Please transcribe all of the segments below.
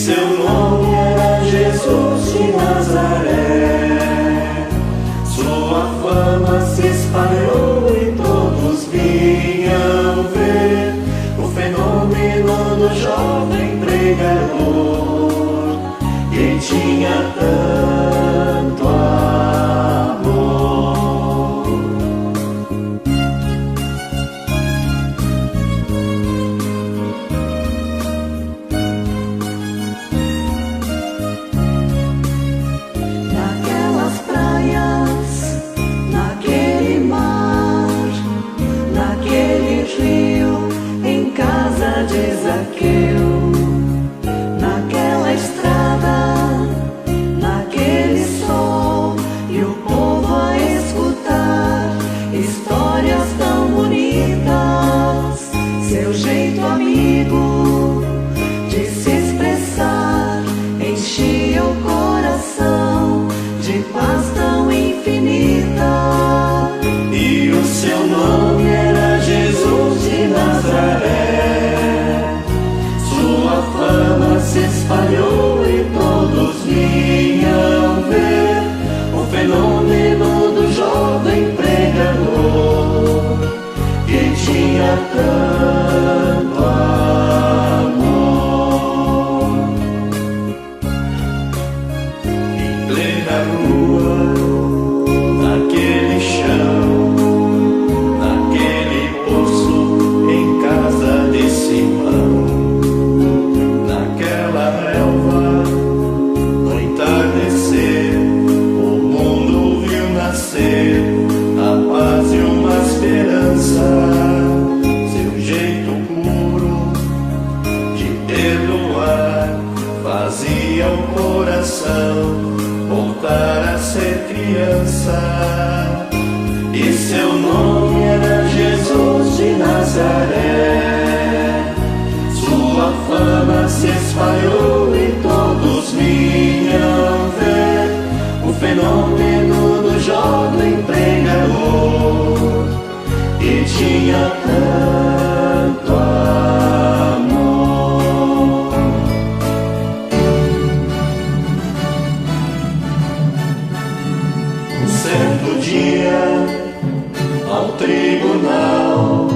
seu nome era Jesus de Nazaré. Sua fama se espalhou e todos vinham ver o fenômeno do jovem pregador, que tinha tanto amor. Naquelas praias, naquele mar, naquele rio, em casa de Zaqueu, naquela estrada, naquele sol, e o povo a escutar histórias tão bonitas. Seu jeito amigo de se expressar enchia o coração de paz tão infinita. E o seu nome era Jesus de Nazaré. Sua fama se espalhou e todos vinham ver o fenômeno do jovem pregador, que tinha tanto amor. Em plena rua, naquele chão, naquele poço, em casa de Simão, naquela relva, no entardecer, o mundo viu nascer a paz e uma esperança. Seu jeito puro de perdoar fazia o coração voltar a ser criança. E seu nome era Jesus de Nazaré. Sua fama se espalhou e todos vinham ver o fenômeno do jovem pregador, que tinha tanto amor. Um certo dia, ao tribunal,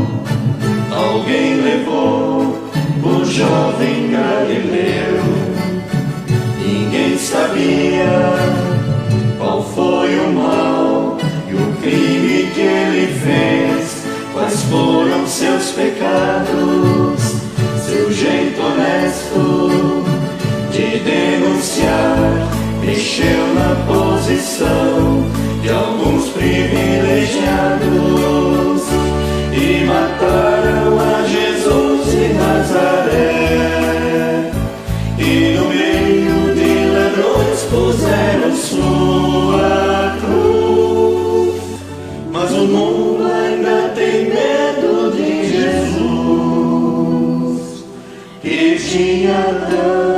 alguém levou o jovem galileu. Ninguém sabia qual foi o mal e o crime que ele fez, quais foram seus pecados. Seu jeito honesto de denunciar mexeu na posição de alguns privilegiados e mataram a Jesus de Nazaré. E no meio de ladrões puseram sua cruz. Mas o mundo ainda tem medo de Jesus, que tinha dado